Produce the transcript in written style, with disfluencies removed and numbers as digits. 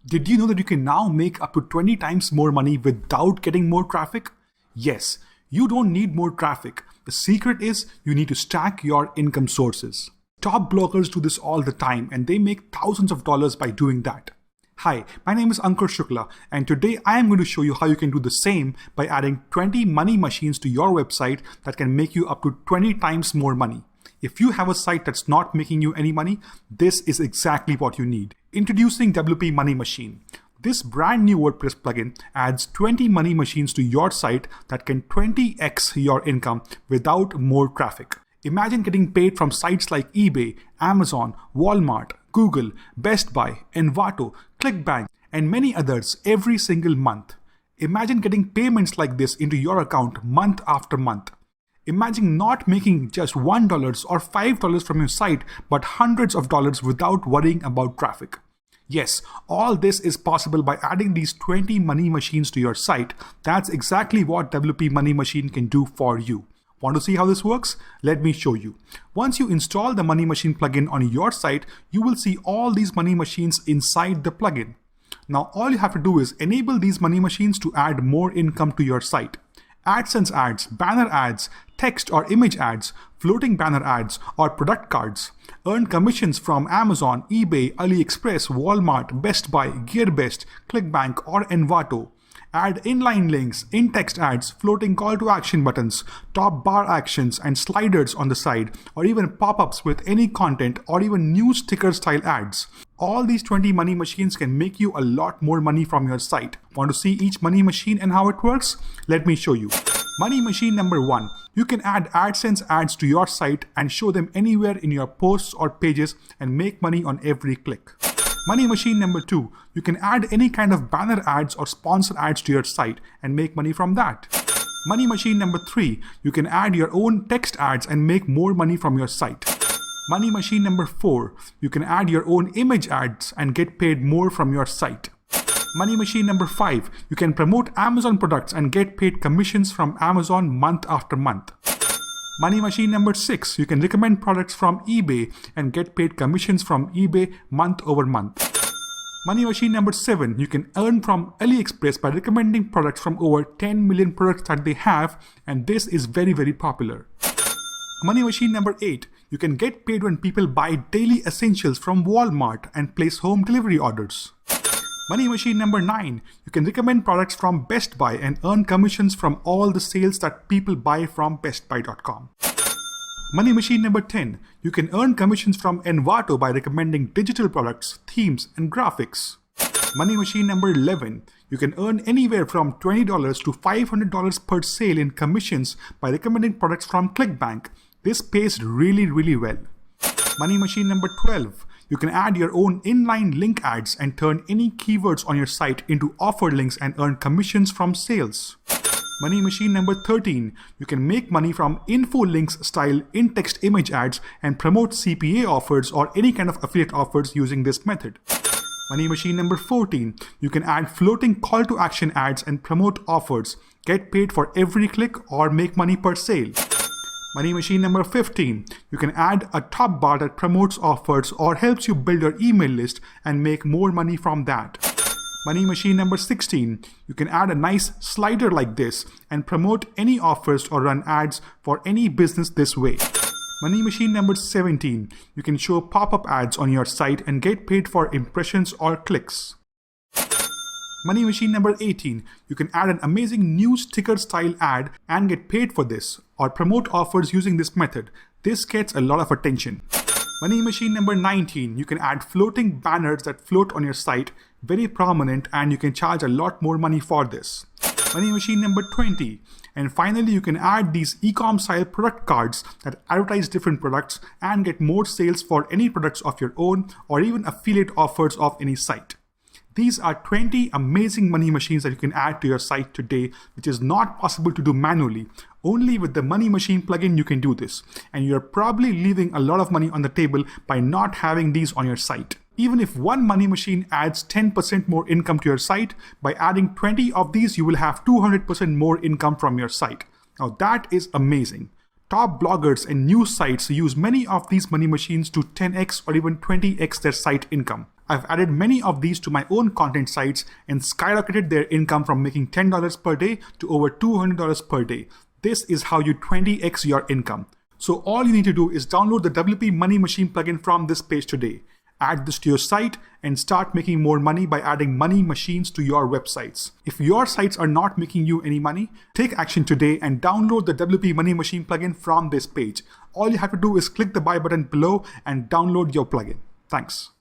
Did you know that you can now make up to 20 times more money without getting more traffic? Yes, you don't need more traffic. The secret is you need to stack your income sources. Top bloggers do this all the time and they make thousands of dollars by doing that. Hi, my name is Ankur Shukla and today I am going to show you how you can do the same by adding 20 money machines to your website that can make you up to 20 times more money. If you have a site that's not making you any money, this is exactly what you need. Introducing WP Money Machine. This brand new WordPress plugin adds 20 money machines to your site that can 20x your income without more traffic. Imagine getting paid from sites like eBay, Amazon, Walmart, Google, Best Buy, Envato, ClickBank, and many others every single month. Imagine getting payments like this into your account month after month. Imagine not making just $1 or $5 from your site, but hundreds of dollars without worrying about traffic. Yes, all this is possible by adding these 20 money machines to your site. That's exactly what WP Money Machine can do for you. Want to see how this works? Let me show you. Once you install the Money Machine plugin on your site, you will see all these money machines inside the plugin. Now, all you have to do is enable these money machines to add more income to your site. AdSense ads, banner ads, text or image ads, floating banner ads, or product cards. Earn commissions from Amazon, eBay, AliExpress, Walmart, Best Buy, GearBest, ClickBank, or Envato. Add inline links, in-text ads, floating call to action buttons, top bar actions, and sliders on the side, or even pop-ups with any content, or even news sticker style ads. All these 20 money machines can make you a lot more money from your site. Want to see each money machine and how it works? Let me show you. Money machine number 1. You can add AdSense ads to your site and show them anywhere in your posts or pages and make money on every click. Money machine number 2. You can add any kind of banner ads or sponsor ads to your site and make money from that. Money machine number 3. You can add your own text ads and make more money from your site. Money machine number 4. You can add your own image ads and get paid more from your site. Money machine number 5. You can promote Amazon products and get paid commissions from Amazon month after month. Money machine number 6. You can recommend products from eBay and get paid commissions from eBay month over month. Money machine number 7. You can earn from AliExpress by recommending products from over 10 million products that they have, and this is very popular. Money machine number 8. You can get paid when people buy daily essentials from Walmart and place home delivery orders. Money machine number 9. You can recommend products from Best Buy and earn commissions from all the sales that people buy from bestbuy.com. Money machine number 10. You can earn commissions from Envato by recommending digital products, themes, and graphics. Money machine number 11. You can earn anywhere from $20 to $500 per sale in commissions by recommending products from ClickBank. This pays really well. Money machine number 12. You can add your own inline link ads and turn any keywords on your site into offer links and earn commissions from sales. Money machine number 13. You can make money from info links style in-text image ads and promote CPA offers or any kind of affiliate offers using this method. Money machine number 14. You can add floating call to action ads and promote offers, get paid for every click or make money per sale. Money machine number 15. You can add a top bar that promotes offers or helps you build your email list and make more money from that. Money machine number 16. You can add a nice slider like this and promote any offers or run ads for any business this way. Money machine number 17. You can show pop-up ads on your site and get paid for impressions or clicks. Money machine number 18. You can add an amazing news sticker style ad and get paid for this or promote offers using this method. This gets a lot of attention. Money machine number 19. You can add floating banners that float on your site, very prominent, and you can charge a lot more money for this. Money machine number 20. And finally, you can add these e-com style product cards that advertise different products and get more sales for any products of your own or even affiliate offers of any site. These are 20 amazing money machines that you can add to your site today, which is not possible to do manually. Only with the Money Machine plugin you can do this. And you're probably leaving a lot of money on the table by not having these on your site. Even if one money machine adds 10% more income to your site, by adding 20 of these, you will have 200% more income from your site. Now that is amazing. Top bloggers and news sites use many of these money machines to 10x or even 20x their site income. I've added many of these to my own content sites and skyrocketed their income from making $10 per day to over $200 per day. This is how you 20x your income. So all you need to do is download the WP Money Machine plugin from this page today. Add this to your site and start making more money by adding money machines to your websites. If your sites are not making you any money, take action today and download the WP Money Machine plugin from this page. All you have to do is click the buy button below and download your plugin. Thanks.